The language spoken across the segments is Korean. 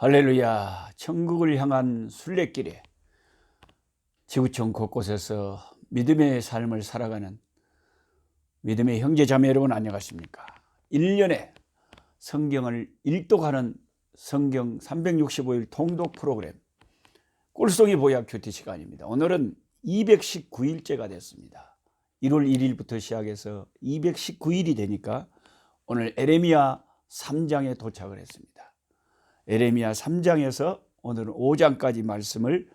할렐루야. 천국을 향한 순례길에 지구촌 곳곳에서 믿음의 삶을 살아가는 믿음의 형제 자매 여러분, 안녕하십니까? 1년에 성경을 일독하는 성경 365일 통독 프로그램 꿀송이 보약 큐티 시간입니다. 오늘은 219일째가 됐습니다. 1월 1일부터 시작해서 219일이 되니까 오늘 에레미야 3장에 도착을 했습니다. 에레미야 3장에서 오늘은 5장까지 말씀을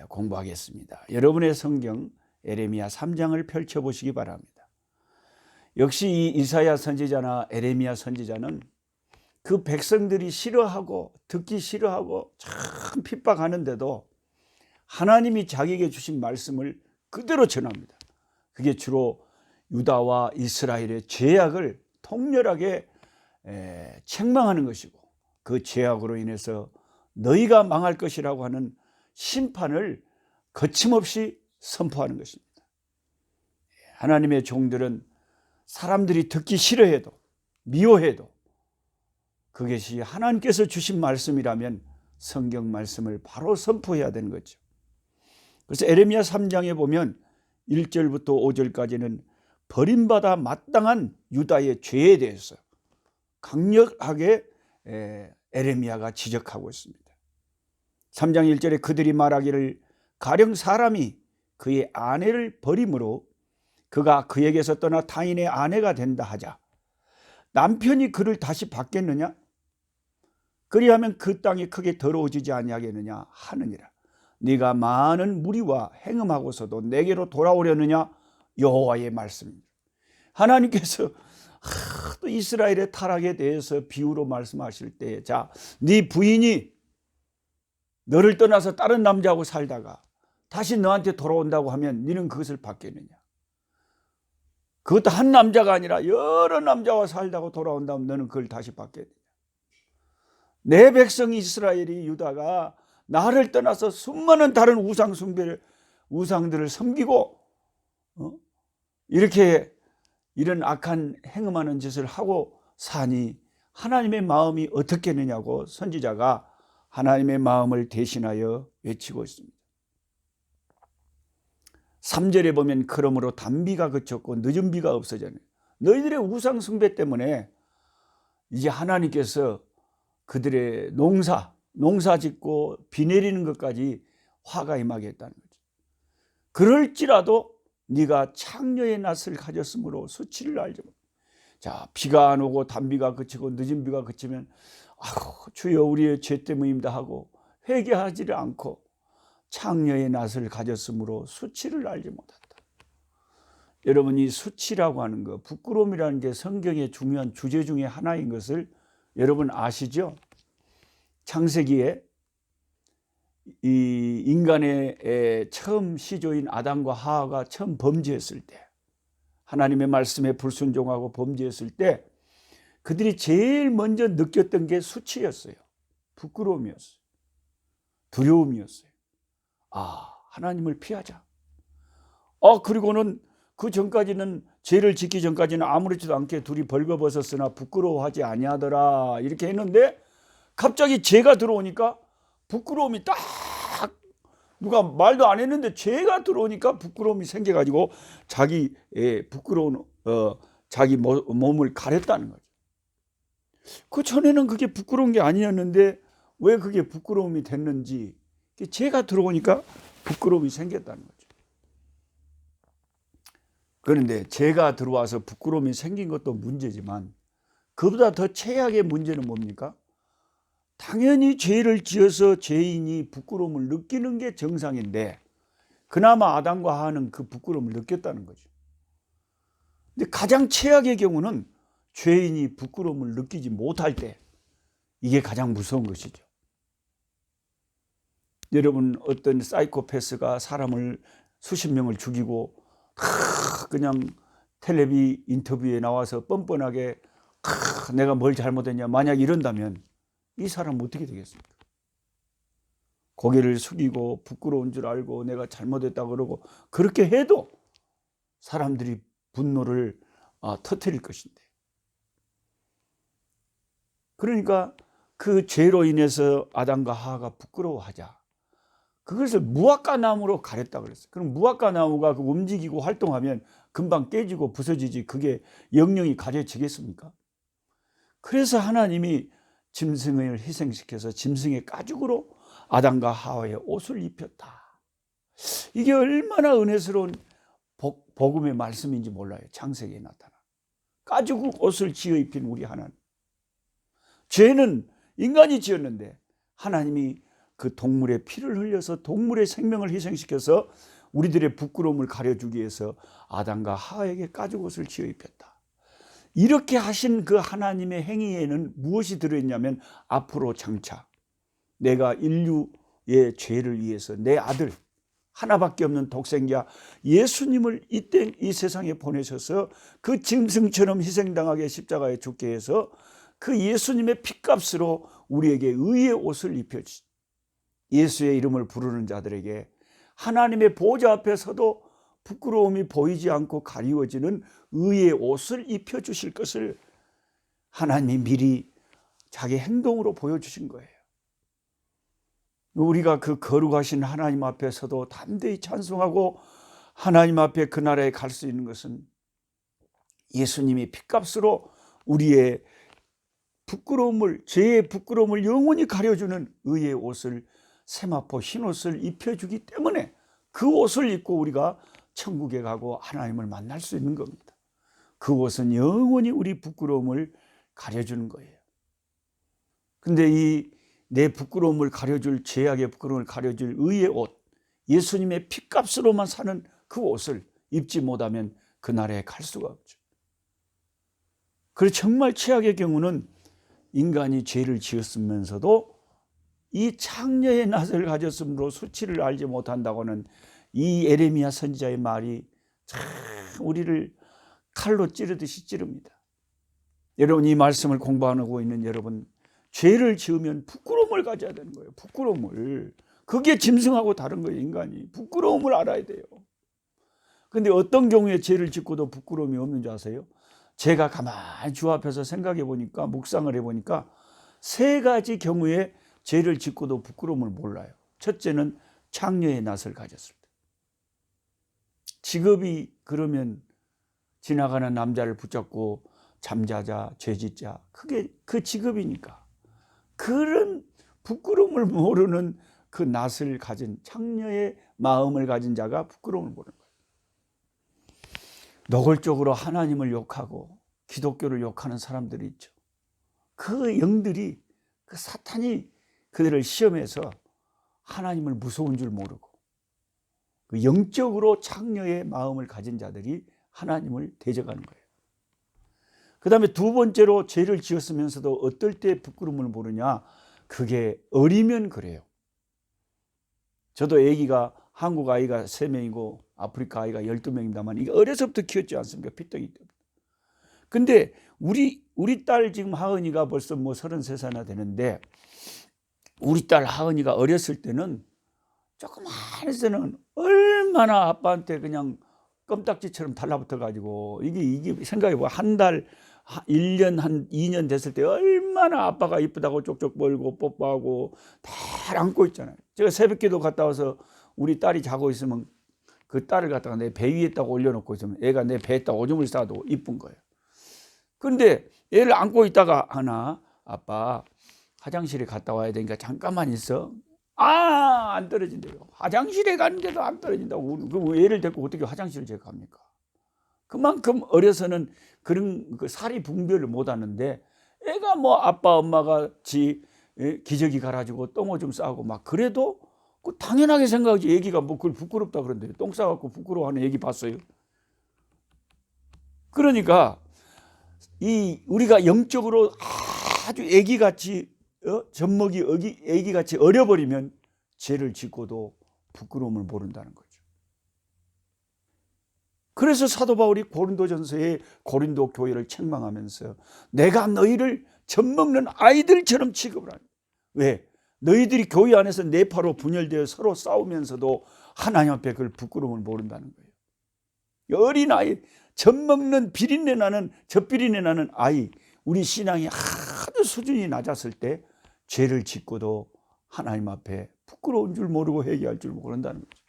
공부하겠습니다. 여러분의 성경 에레미야 3장을 펼쳐보시기 바랍니다. 역시 이 이사야 선지자나 에레미야 선지자는 그 백성들이 싫어하고 듣기 싫어하고 참 핍박하는데도 하나님이 자기에게 주신 말씀을 그대로 전합니다. 그게 주로 유다와 이스라엘의 죄악을 통렬하게 책망하는 것이고, 그 죄악으로 인해서 너희가 망할 것이라고 하는 심판을 거침없이 선포하는 것입니다. 하나님의 종들은 사람들이 듣기 싫어해도 미워해도 그것이 하나님께서 주신 말씀이라면 성경 말씀을 바로 선포해야 되는 거죠. 그래서 에레미야 3장에 보면 1절부터 5절까지는 버림받아 마땅한 유다의 죄에 대해서 강력하게 에레미야가 지적하고 있습니다. 3장 1절에 그들이 말하기를 가령 사람이 그의 아내를 버림으로 그가 그에게서 떠나 타인의 아내가 된다 하자 남편이 그를 다시 받겠느냐? 그리하면 그 땅이 크게 더러워지지 아니하겠느냐 하느니라. 네가 많은 무리와 행음하고서도 내게로 돌아오려느냐? 여호와의 말씀입니다. 하나님께서 또 이스라엘의 타락에 대해서 비유로 말씀하실 때, 자, 네 부인이 너를 떠나서 다른 남자하고 살다가 다시 너한테 돌아온다고 하면 너는 그것을 받겠느냐? 그것도 한 남자가 아니라 여러 남자와 살다가 돌아온다면 너는 그걸 다시 받겠느냐? 내 백성 이스라엘이 유다가 나를 떠나서 수많은 다른 우상들을 섬기고 이렇게 이런 악한 행음하는 짓을 하고 사니 하나님의 마음이 어떻겠느냐고 선지자가 하나님의 마음을 대신하여 외치고 있습니다. 3절에 보면 그러므로 단비가 그쳤고 늦은 비가 없어졌네. 너희들의 우상 숭배 때문에 이제 하나님께서 그들의 농사 짓고 비 내리는 것까지 화가 임하겠다는 거죠. 그럴지라도 네가 창녀의 낯을 가졌으므로 수치를 알지 못. 자, 비가 안 오고 단비가 그치고 늦은 비가 그치면 주여 우리의 죄 때문입니다 하고 회개하지를 않고 창녀의 낯을 가졌으므로 수치를 알지 못한다. 여러분, 이 수치라고 하는 거, 부끄러움이라는 게 성경의 중요한 주제 중에 하나인 것을 여러분 아시죠? 창세기에 이 인간의 처음 시조인 아담과 하와가 처음 범죄했을 때, 하나님의 말씀에 불순종하고 범죄했을 때 그들이 제일 먼저 느꼈던 게 수치였어요. 부끄러움이었어요. 두려움이었어요. 하나님을 피하자. 그리고는 그 전까지는, 죄를 짓기 전까지는 아무렇지도 않게 둘이 벌거벗었으나 부끄러워하지 아니하더라 이렇게 했는데, 갑자기 죄가 들어오니까 부끄러움이 딱, 누가 말도 안 했는데 죄가 들어오니까 부끄러움이 생겨가지고 자기 부끄러운 자기 몸을 가렸다는 거죠. 그 전에는 그게 부끄러운 게 아니었는데 왜 그게 부끄러움이 됐는지, 죄가 들어오니까 부끄러움이 생겼다는 거죠. 그런데 죄가 들어와서 부끄러움이 생긴 것도 문제지만 그보다 더 최악의 문제는 뭡니까? 당연히 죄를 지어서 죄인이 부끄러움을 느끼는 게 정상인데 그나마 아담과 하와는 그 부끄러움을 느꼈다는 거죠. 근데 가장 최악의 경우는 죄인이 부끄러움을 느끼지 못할 때, 이게 가장 무서운 것이죠. 여러분, 어떤 사이코패스가 사람을 수십 명을 죽이고 그냥 텔레비 인터뷰에 나와서 뻔뻔하게 내가 뭘 잘못했냐, 만약 이런다면 이 사람 어떻게 되겠습니까? 고개를 숙이고 부끄러운 줄 알고 내가 잘못했다 그러고 그렇게 해도 사람들이 분노를 터뜨릴 것인데, 그러니까 그 죄로 인해서 아담과 하와가 부끄러워하자 그것을 무화과 나무로 가렸다 그랬어요. 그럼 무화과 나무가 그 움직이고 활동하면 금방 깨지고 부서지지 그게 영영이 가려지겠습니까? 그래서 하나님이 짐승을 희생시켜서 짐승의 가죽으로 아담과 하와의 옷을 입혔다. 이게 얼마나 은혜스러운 복음의 말씀인지 몰라요. 창세기에 나타나. 가죽 옷을 지어 입힌 우리 하나님. 죄는 인간이 지었는데 하나님이 그 동물의 피를 흘려서 동물의 생명을 희생시켜서 우리들의 부끄러움을 가려주기 위해서 아담과 하와에게 가죽 옷을 지어 입혔다. 이렇게 하신 그 하나님의 행위에는 무엇이 들어있냐면 앞으로 장차 내가 인류의 죄를 위해서 내 아들 하나밖에 없는 독생자 예수님을 이 세상에 보내셔서 그 짐승처럼 희생당하게 십자가에 죽게 해서 그 예수님의 핏값으로 우리에게 의의 옷을 입혀주신 예수의 이름을 부르는 자들에게 하나님의 보좌 앞에서도 부끄러움이 보이지 않고 가리워지는 의의 옷을 입혀주실 것을 하나님이 미리 자기 행동으로 보여주신 거예요. 우리가 그 거룩하신 하나님 앞에서도 담대히 찬송하고 하나님 앞에 그 나라에 갈 수 있는 것은 예수님이 핏값으로 우리의 부끄러움을, 죄의 부끄러움을 영원히 가려주는 의의 옷을, 세마포 흰 옷을 입혀주기 때문에 그 옷을 입고 우리가 천국에 가고 하나님을 만날 수 있는 겁니다. 그 옷은 영원히 우리 부끄러움을 가려주는 거예요. 근데 이 내 부끄러움을 가려줄, 죄악의 부끄러움을 가려줄 의의 옷, 예수님의 핏값으로만 사는 그 옷을 입지 못하면 그 나라에 갈 수가 없죠. 그래서 정말 최악의 경우는 인간이 죄를 지었으면서도 이 창녀의 낯을 가졌으므로 수치를 알지 못한다고는 이 에레미야 선지자의 말이 참 우리를 칼로 찌르듯이 찌릅니다. 여러분, 이 말씀을 공부하고 있는 여러분, 죄를 지으면 부끄러움을 가져야 되는 거예요. 부끄러움을. 그게 짐승하고 다른 거예요. 인간이 부끄러움을 알아야 돼요. 근데 어떤 경우에 죄를 짓고도 부끄러움이 없는 줄 아세요? 제가 가만히 주 앞에서 생각해 보니까, 묵상을 해보니까 3가지 경우에 죄를 짓고도 부끄러움을 몰라요. 첫째는 창녀의 낯을 가졌을 때. 직업이 그러면 지나가는 남자를 붙잡고 잠자자, 죄짓자, 그게 그 직업이니까. 그런 부끄러움을 모르는 그 낯을 가진 창녀의 마음을 가진 자가 부끄러움을 모르는 거예요. 노골적으로 하나님을 욕하고 기독교를 욕하는 사람들이 있죠. 그 영들이, 그 사탄이 그들을 시험해서 하나님을 무서운 줄 모르고 그 영적으로 창녀의 마음을 가진 자들이 하나님을 대적하는 거예요. 그 다음에 2번째로 죄를 지었으면서도 어떨 때 부끄러움을 모르냐? 그게 어리면 그래요. 저도 아기가, 한국 아이가 3명이고 아프리카 아이가 12명입니다만 이게 어려서부터 키웠지 않습니까? 핏덩이 때부터. 근데 우리 딸 지금 하은이가 벌써 뭐 33살이나 되는데 우리 딸 하은이가 어렸을 때는 조그마했을 때는 얼마나 아빠한테 그냥 껌딱지처럼 달라붙어 가지고 이게 생각해봐. 한 달, 1년, 한 2년 됐을 때 얼마나 아빠가 이쁘다고 쪽쪽 벌고 뽀뽀하고 다 안고 있잖아요. 제가 새벽기도 갔다 와서 우리 딸이 자고 있으면 그 딸을 갖다가 내 배 위에다가 올려놓고 있으면 애가 내 배에다 오줌을 싸도 이쁜 거예요. 그런데 애를 안고 있다가 하나, 아빠 화장실에 갔다 와야 되니까 잠깐만 있어. 안 떨어진대요. 화장실에 가는데도 안 떨어진다고. 그럼 애를 데리고 어떻게 화장실을 제가 갑니까? 그만큼 어려서는 그런 그 사리 분별을 못 하는데 애가 뭐 아빠 엄마가 기저귀 갈아주고 똥오줌 싸고 막 그래도 그 당연하게 생각하지. 애기가 뭐 그걸 부끄럽다 그런데 똥 싸갖고 부끄러워하는 애기 봤어요? 그러니까 우리가 영적으로 아주 애기같이 젖먹이 애기같이 어려버리면 죄를 짓고도 부끄러움을 모른다는 거죠. 그래서 사도 바울이 고린도전서에 고린도 교회를 책망하면서 내가 너희를 젖먹는 아이들처럼 취급을 하니. 왜? 너희들이 교회 안에서 네파로 분열되어 서로 싸우면서도 하나님 앞에 그걸 부끄러움을 모른다는 거예요. 어린아이, 젖먹는 비린내 나는, 젖비린내 나는 아이, 우리 신앙이 아주 수준이 낮았을 때 죄를 짓고도 하나님 앞에 부끄러운 줄 모르고 회개할 줄 모른다는 거죠.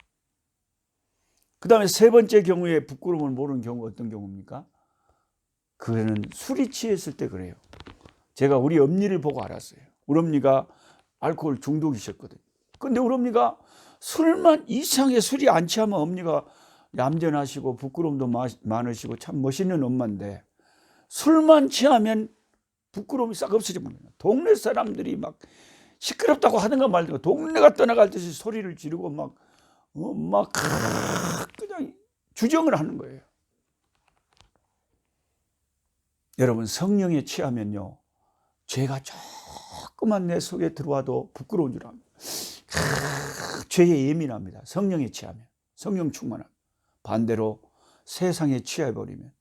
그 다음에 세 번째 경우에 부끄러움을 모르는 경우 어떤 경우입니까? 그거는 술이 취했을 때 그래요. 제가 우리 엄니를 보고 알았어요. 우리 엄니가 알코올 중독이셨거든요. 근데 우리 엄니가 술만 이상하게 술이 안 취하면 엄니가 얌전하시고 부끄러움도 많으시고 참 멋있는 엄마인데 술만 취하면 부끄러움이 싹 없어지면 동네 사람들이 막 시끄럽다고 하든가 말든가 동네가 떠나갈 듯이 소리를 지르고 막 그냥 주정을 하는 거예요. 여러분, 성령에 취하면요, 죄가 조금만 내 속에 들어와도 부끄러운 줄 압니다. 죄에 예민합니다. 성령에 취하면, 성령 충만하면. 반대로 세상에 취해버리면,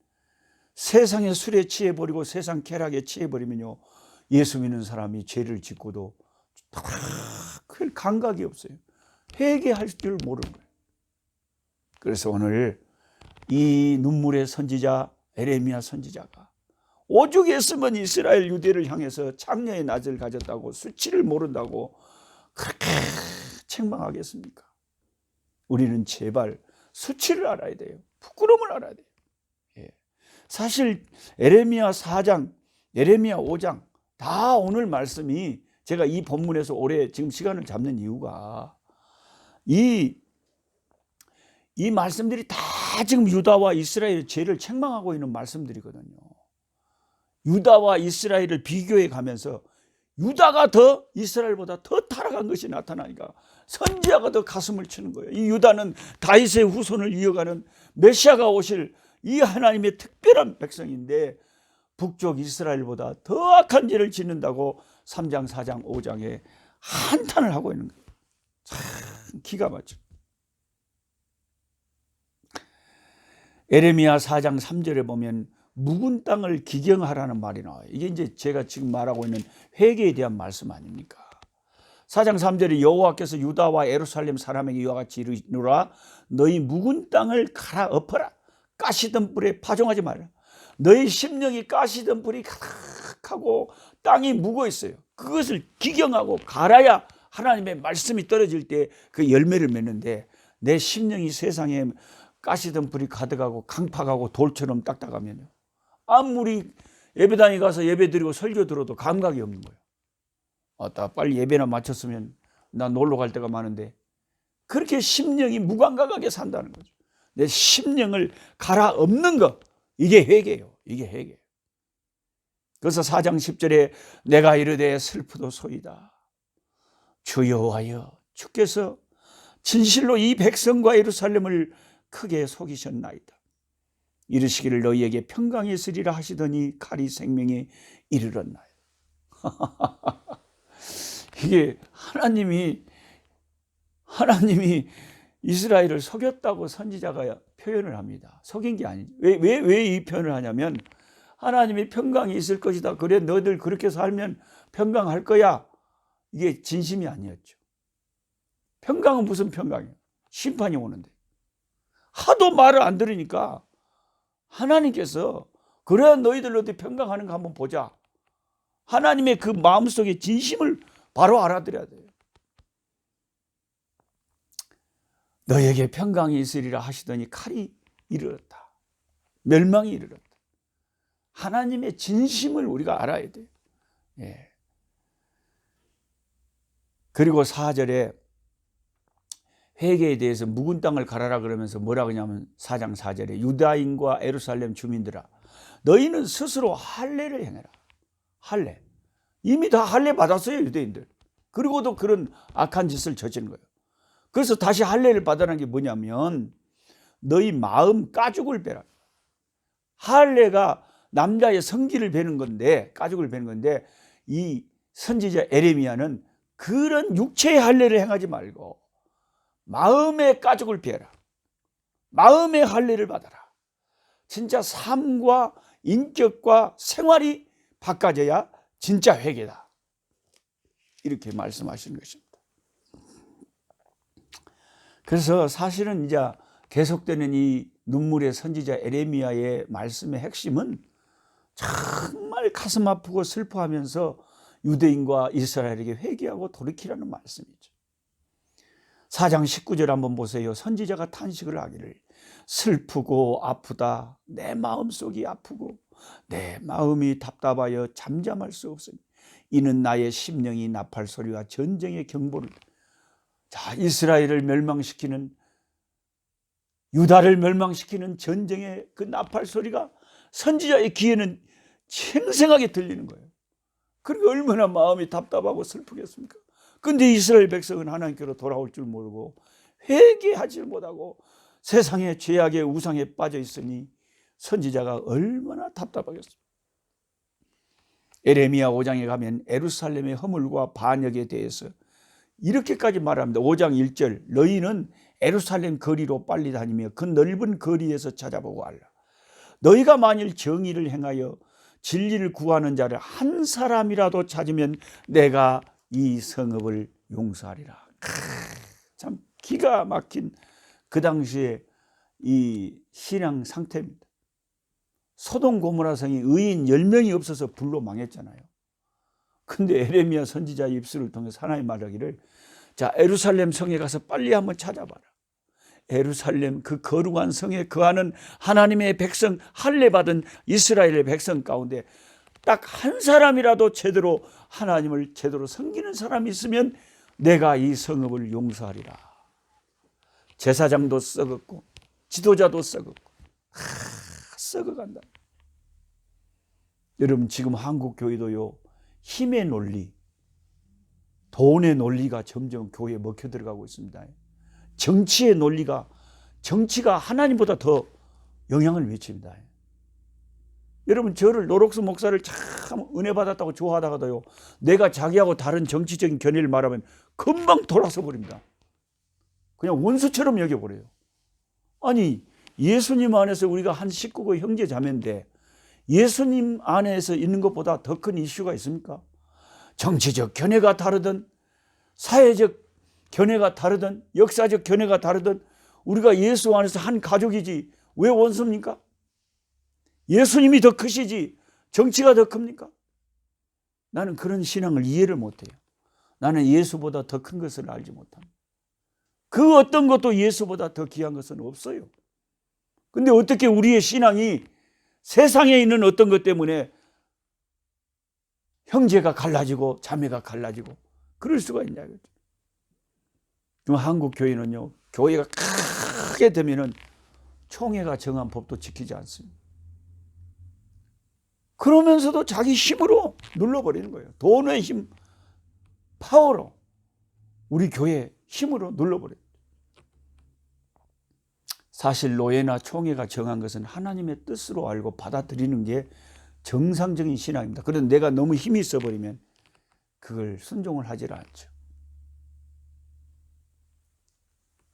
세상의 술에 취해버리고 세상 쾌락에 취해버리면요, 예수 믿는 사람이 죄를 짓고도 그 감각이 없어요. 회개할 줄 모르는 거예요. 그래서 오늘 이 눈물의 선지자 에레미야 선지자가 오죽했으면 이스라엘 유대를 향해서 창녀의 낯을 가졌다고 수치를 모른다고 그렇게 책망하겠습니까? 우리는 제발 수치를 알아야 돼요. 부끄러움을 알아야 돼요. 예. 사실 에레미야 4장, 에레미야 5장 다 오늘 말씀이 제가 이 본문에서 오래 지금 시간을 잡는 이유가 이 말씀들이 다 지금 유다와 이스라엘의 죄를 책망하고 있는 말씀들이거든요. 유다와 이스라엘을 비교해 가면서 유다가 더 이스라엘보다 더 타락한 것이 나타나니까 선지자가 더 가슴을 치는 거예요. 이 유다는 다윗의 후손을 이어가는 메시아가 오실 이 하나님의 특별한 백성인데 북쪽 이스라엘보다 더 악한 죄를 짓는다고 3장, 4장, 5장에 한탄을 하고 있는 거예요. 참 기가 막혀. 에레미야 4장 3절에 보면 묵은 땅을 기경하라는 말이 나와요. 이게 이제 제가 지금 말하고 있는 회개에 대한 말씀 아닙니까? 4장 3절에 여호와께서 유다와 예루살렘 사람에게 이와 같이 이르노라. 너희 묵은 땅을 갈아 엎어라. 가시던 뿔에 파종하지 말라. 너희 심령이 가시던 뿔이 가득하고 땅이 묵어 있어요. 그것을 기경하고 갈아야 하나님의 말씀이 떨어질 때 그 열매를 맺는데 내 심령이 세상에 가시던 뿔이 가득하고 강팍하고 돌처럼 딱딱하면요, 아무리 예배당에 가서 예배 드리고 설교 들어도 감각이 없는 거예요. 빨리 예배나 마쳤으면 나 놀러 갈 데가 많은데, 그렇게 심령이 무감각하게 산다는 거죠. 내 심령을 갈아엎는 것, 이게 회개예요. 이게 회개. 그래서 4장 10절에 내가 이르되 슬프도소이다. 주 여호와여, 주께서 진실로 이 백성과 예루살렘을 크게 속이셨나이다. 이르시기를 너희에게 평강이 있으리라 하시더니 칼이 생명에 이르렀나이다. 이게 하나님이 이스라엘을 속였다고 선지자가 표현을 합니다. 속인 게 아니죠. 왜 이 표현을 하냐면 하나님이 평강이 있을 것이다. 그래 너희들 그렇게 살면 평강할 거야. 이게 진심이 아니었죠. 평강은 무슨 평강이에요? 심판이 오는데. 하도 말을 안 들으니까 하나님께서 그래 너희들 어디 평강하는가 한번 보자. 하나님의 그 마음속의 진심을 바로 알아들어야 돼요. 너에게 평강이 있으리라 하시더니 칼이 이르렀다. 멸망이 이르렀다. 하나님의 진심을 우리가 알아야 돼요. 예. 그리고 4절에 회개에 대해서 묵은 땅을 갈아라 그러면서 뭐라고 하냐면 4장 4절에 유다인과 예루살렘 주민들아, 너희는 스스로 할례를 행해라. 할례. 이미 다 할례 받았어요, 유대인들. 그리고도 그런 악한 짓을 저지른 거예요. 그래서 다시 할례를 받으라는 게 뭐냐면 너희 마음 가죽을 베라. 할례가 남자의 성기를 베는 건데, 가죽을 베는 건데, 이 선지자 에레미야는 그런 육체의 할례를 행하지 말고 마음의 가죽을 베라. 마음의 할례를 받아라. 진짜 삶과 인격과 생활이 바꿔져야 진짜 회개다. 이렇게 말씀하시는 것입니다. 그래서 사실은 이제 계속되는 이 눈물의 선지자 에레미야의 말씀의 핵심은 정말 가슴 아프고 슬퍼하면서 유대인과 이스라엘에게 회개하고 돌이키라는 말씀이죠. 4장 19절 한번 보세요. 선지자가 탄식을 하기를 슬프고 아프다. 내 마음속이 아프고 내 마음이 답답하여 잠잠할 수 없으니 이는 나의 심령이 나팔 소리와 전쟁의 경보를. 자, 이스라엘을 멸망시키는, 유다를 멸망시키는 전쟁의 그 나팔 소리가 선지자의 귀에는 생생하게 들리는 거예요. 그러니까 얼마나 마음이 답답하고 슬프겠습니까? 근데 이스라엘 백성은 하나님께로 돌아올 줄 모르고 회개하지 못하고 세상의 죄악의 우상에 빠져 있으니 선지자가 얼마나 답답하겠습니까? 에레미야 5장에 가면 예루살렘의 허물과 반역에 대해서 이렇게까지 말합니다. 5장 1절 너희는 예루살렘 거리로 빨리 다니며 그 넓은 거리에서 찾아보고 알라. 너희가 만일 정의를 행하여 진리를 구하는 자를 한 사람이라도 찾으면 내가 이 성읍을 용서하리라. 참 기가 막힌 그 당시에 이 신앙 상태입니다. 소돔 고모라 성이 의인 10명이 없어서 불로 망했잖아요. 근데 에레미야 선지자 입술을 통해서 하나님 말하기를 자, 예루살렘 성에 가서 빨리 한번 찾아봐라. 예루살렘 그 거룩한 성에 거하는 하나님의 백성, 할례 받은 이스라엘의 백성 가운데 딱 한 사람이라도 제대로 하나님을 제대로 섬기는 사람이 있으면 내가 이 성읍을 용서하리라. 제사장도 썩었고 지도자도 썩었고 썩어간다. 여러분 지금 한국 교회도요, 힘의 논리, 돈의 논리가 점점 교회에 먹혀 들어가고 있습니다. 정치의 논리가, 정치가 하나님보다 더 영향을 미칩니다. 여러분 저를 노록수 목사를 참 은혜 받았다고 좋아하다가도요, 내가 자기하고 다른 정치적인 견해를 말하면 금방 돌아서 버립니다. 그냥 원수처럼 여겨버려요. 아니 예수님 안에서 우리가 한 식구가 형제 자매인데 예수님 안에서 있는 것보다 더 큰 이슈가 있습니까? 정치적 견해가 다르든 사회적 견해가 다르든 역사적 견해가 다르든 우리가 예수 안에서 한 가족이지 왜 원수입니까? 예수님이 더 크시지 정치가 더 큽니까? 나는 그런 신앙을 이해를 못해요. 나는 예수보다 더 큰 것을 알지 못합니다. 그 어떤 것도 예수보다 더 귀한 것은 없어요. 근데 어떻게 우리의 신앙이 세상에 있는 어떤 것 때문에 형제가 갈라지고 자매가 갈라지고 그럴 수가 있냐. 한국 교회는요, 교회가 크게 되면은 총회가 정한 법도 지키지 않습니다. 그러면서도 자기 힘으로 눌러버리는 거예요. 돈의 힘, 파워로 우리 교회 힘으로 눌러버려요. 사실 노예나 총회가 정한 것은 하나님의 뜻으로 알고 받아들이는 게 정상적인 신앙입니다. 그런데 내가 너무 힘이 있어버리면 그걸 순종을 하지 않죠.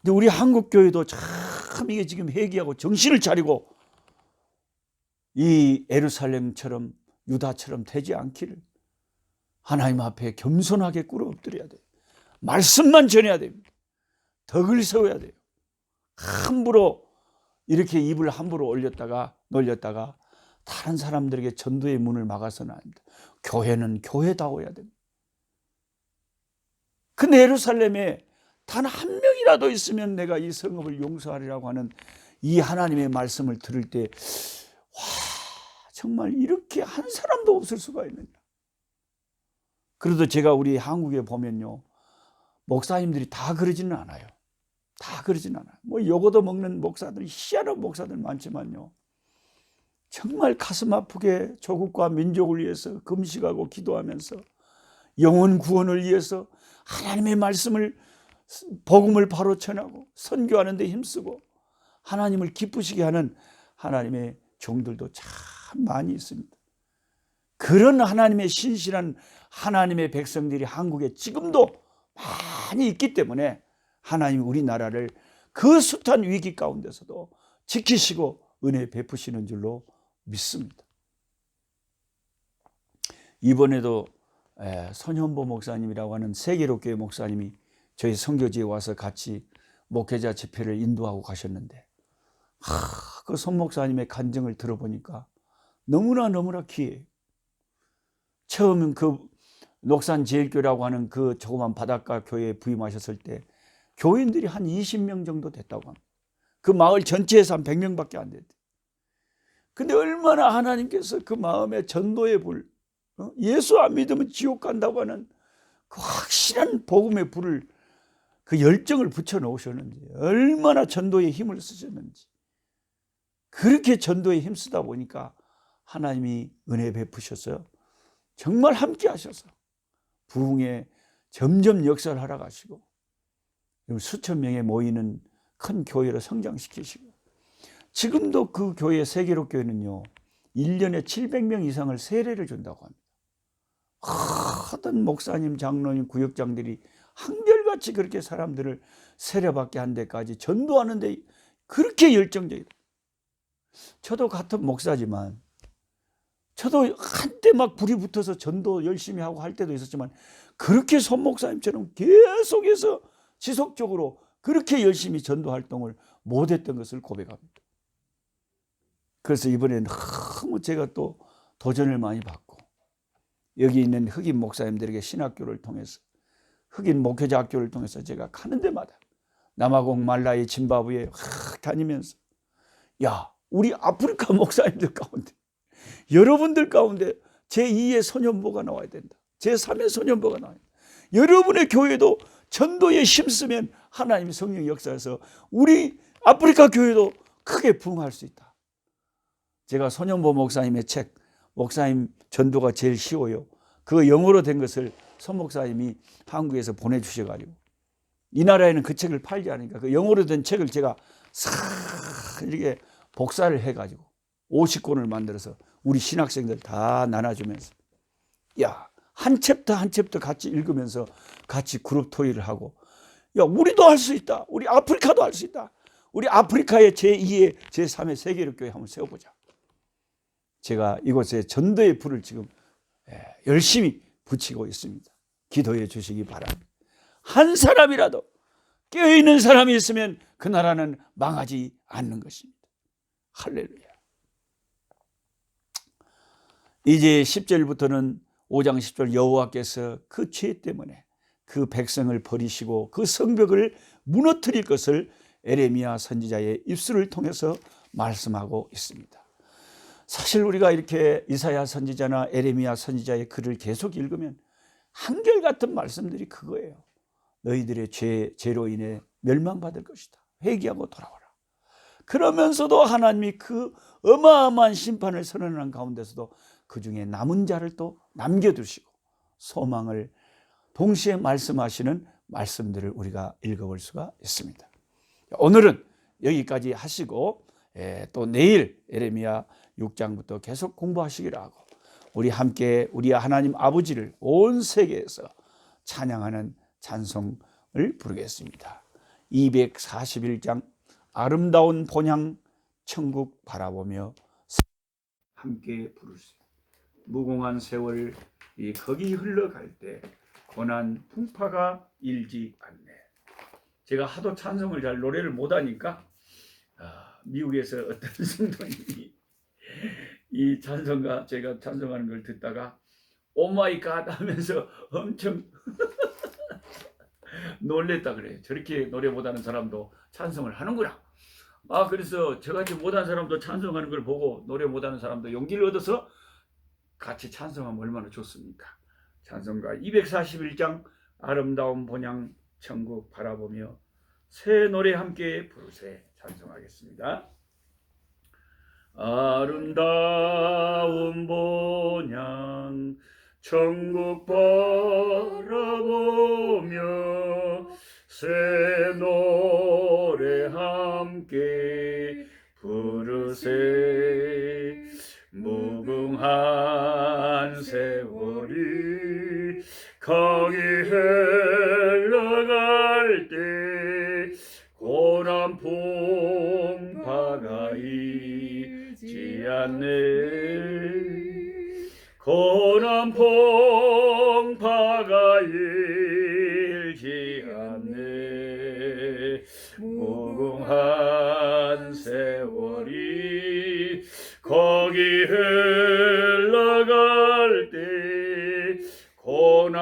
근데 우리 한국교회도 참 이게 지금 회개하고 정신을 차리고 이 예루살렘처럼 유다처럼 되지 않기를 하나님 앞에 겸손하게 꿇어 엎드려야 돼요. 말씀만 전해야 됩니다. 덕을 세워야 돼요. 함부로 이렇게 입을 함부로 놀렸다가 다른 사람들에게 전도의 문을 막아서는 안 됩니다. 교회는 교회다워야 됩니다. 근데 예루살렘에 단 한 명이라도 있으면 내가 이 성읍을 용서하리라고 하는 이 하나님의 말씀을 들을 때 와, 정말 이렇게 한 사람도 없을 수가 있느냐. 그래도 제가 우리 한국에 보면요, 목사님들이 다 그러지는 않아요. 다 그러지는 않아요. 뭐 요거도 먹는 목사들, 희한한 목사들 많지만요, 정말 가슴 아프게 조국과 민족을 위해서 금식하고 기도하면서 영혼 구원을 위해서 하나님의 말씀을, 복음을 바로 전하고 선교하는 데 힘쓰고 하나님을 기쁘시게 하는 하나님의 종들도 참 많이 있습니다. 그런 하나님의 신실한 하나님의 백성들이 한국에 지금도 많이 있기 때문에 하나님 우리나라를 그 숱한 위기 가운데서도 지키시고 은혜 베푸시는 줄로 믿습니다. 이번에도 손현보 목사님이라고 하는 세계로교회 목사님이 저희 선교지에 와서 같이 목회자 집회를 인도하고 가셨는데 그 손 목사님의 간증을 들어보니까 너무나 귀해요. 처음엔 그 녹산 제일교회라고 하는 그 조그만 바닷가 교회에 부임하셨을 때 교인들이 한 20명 정도 됐다고 합니다. 그 마을 전체에서 한 100명밖에 안 됐대. 근데 얼마나 하나님께서 그 마음에 전도의 불, 예수 안 믿으면 지옥 간다고 하는 그 확실한 복음의 불을, 그 열정을 붙여 놓으셨는지, 얼마나 전도에 힘을 쓰셨는지. 그렇게 전도에 힘쓰다 보니까 하나님이 은혜 베푸셔서 정말 함께 하셔서 부흥에 점점 역사를 하러 가시고 수천 명에 모이는 큰 교회로 성장시키시고, 지금도 그 교회 세계로 교회는요 1년에 700명 이상을 세례를 준다고 합니다. 하던 목사님, 장로님, 구역장들이 한결같이 그렇게 사람들을 세례받게 한 데까지 전도하는데 그렇게 열정적이다. 저도 같은 목사지만 저도 한때 막 불이 붙어서 전도 열심히 하고 할 때도 있었지만 그렇게 손 목사님처럼 계속해서 지속적으로 그렇게 열심히 전도 활동을 못했던 것을 고백합니다. 그래서 이번에는 너무 제가 또 도전을 많이 받고, 여기 있는 흑인 목사님들에게 신학교를 통해서, 흑인 목회자 학교를 통해서 제가 가는 데마다 남아공, 말라이, 짐바브웨 다니면서, 야, 우리 아프리카 목사님들 가운데, 여러분들 가운데 제2의 소년보가 나와야 된다. 제3의 소년보가 나와야 된다. 여러분의 교회도 전도에 힘쓰면 하나님 성령 역사에서 우리 아프리카 교회도 크게 부흥할 수 있다. 제가 소년보 목사님의 책, 목사님 전도가 제일 쉬워요, 그 영어로 된 것을 서 목사님이 한국에서 보내주셔가지고, 이 나라에는 그 책을 팔지 않으니까 그 영어로 된 책을 제가 싹 이렇게 복사를 해가지고 50권을 만들어서 우리 신학생들 다 나눠주면서, 야, 한 챕터 한 챕터 같이 읽으면서 같이 그룹 토의를 하고, 야, 우리도 할 수 있다, 우리 아프리카도 할 수 있다, 우리 아프리카의 제2의 제3의 세계력 교회 한번 세워보자. 제가 이곳에 전도의 불을 지금 열심히 붙이고 있습니다. 기도해 주시기 바랍니다. 한 사람이라도 깨어있는 사람이 있으면 그 나라는 망하지 않는 것입니다. 할렐루야. 이제 10절부터는 5장 10절, 여호와께서 그 죄 때문에 그 백성을 버리시고 그 성벽을 무너뜨릴 것을 에레미야 선지자의 입술을 통해서 말씀하고 있습니다. 사실 우리가 이렇게 이사야 선지자나 에레미야 선지자의 글을 계속 읽으면 한결같은 말씀들이 그거예요. 너희들의 죄로 인해 멸망받을 것이다. 회개하고 돌아와라. 그러면서도 하나님이 그 어마어마한 심판을 선언하는 가운데서도 그 중에 남은 자를 또 남겨두시고 소망을 동시에 말씀하시는 말씀들을 우리가 읽어볼 수가 있습니다. 오늘은 여기까지 하시고 또 내일 에레미야 6장부터 계속 공부하시기로 하고, 우리 함께 우리 하나님 아버지를 온 세계에서 찬양하는 찬송을 부르겠습니다. 241장 아름다운 본향 천국 바라보며 함께 부르세요. 무궁한 세월 거기 흘러갈 때 고난 풍파가 일지 않네. 제가 하도 찬송을 잘 노래를 못하니까 미국에서 어떤 성도님이 이 찬송가, 제가 찬송하는 걸 듣다가 오 마이 갓 하면서 엄청 놀랬다 그래요. 저렇게 노래 못하는 사람도 찬송을 하는구나. 그래서 저같이 못하는 사람도 찬송하는 걸 보고 노래 못하는 사람도 용기를 얻어서 같이 찬송하면 얼마나 좋습니까? 찬송가 241장 아름다운 본향 천국 바라보며 새 노래 함께 부르세. 찬송하겠습니다. 아름다운 본향 천국 바라보며 새 노래 함께 부르세. 무궁한 세월이 거기 흘러갈 때 고난 풍파가 있지 않네. 고난 풍파가 일지 않네. 무궁한 세월이 거기 흘러갈 때 고난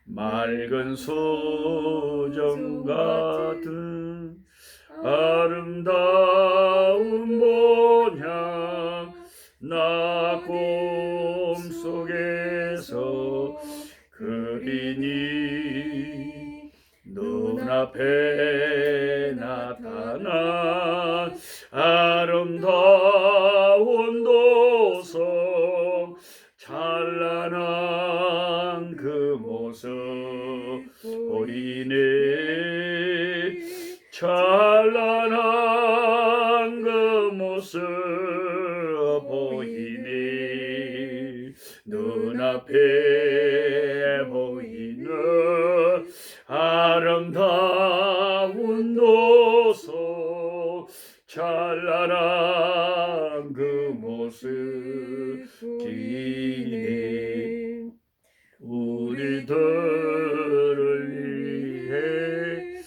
맑은 수정 같은 아름다운 모양 나 꿈속에서 그리니 눈앞에 나타난 아름다운 도성 찬란한 그 모습 보이네 찬란한 그 모습 보이네 눈앞에 보이는 아름다운 도성 찬란한 그 모습 기네 우리들을 위해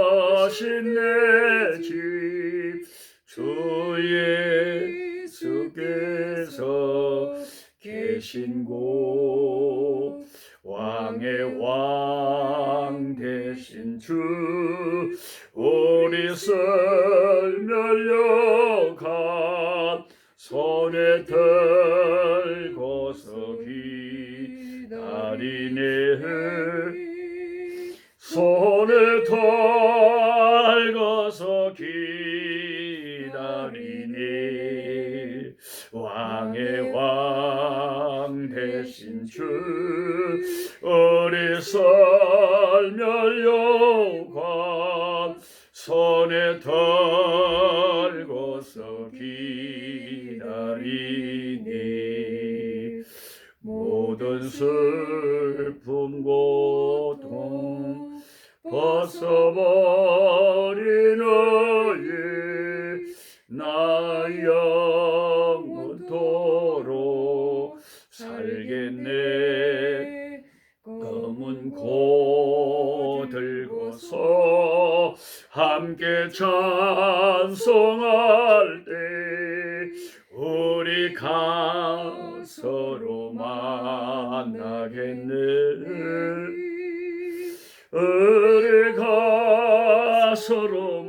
예비하신 내 집 주 예수께서 계신 곳 왕의 왕 되신 주 우리 설멸력한 손에 들고서 기다리네 손에 들고서 기다리네 왕의 왕 되신 주 우리 설멸력한 손에 들고서 기다리니 모든 슬픔 고통 벗어버린 너의 나 영원토록 살겠네 검은 고 들고서 함께 찬송할 때 우리 가서로 만나겠네 우리 가서로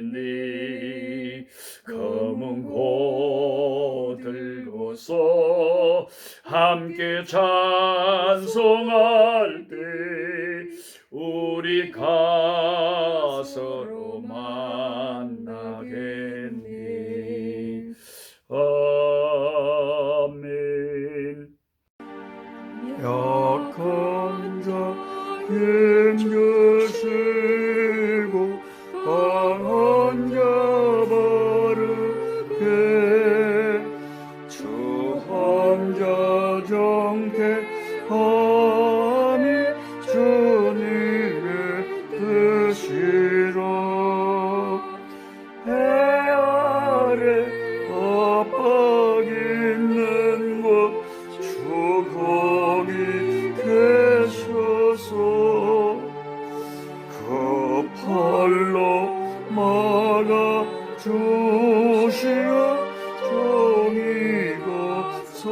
만나겠네 검은 고 들고서 함께 찬송할 때 우리 가서로 만나겠네 아멘 약한 자 힘주시고 강한 자 바르게 주한 자 정태함이 주님의 뜻이라 해 아래 압박 있는 곳 주 거기 계셔서 그 팔로 막아 주시어 정의가 서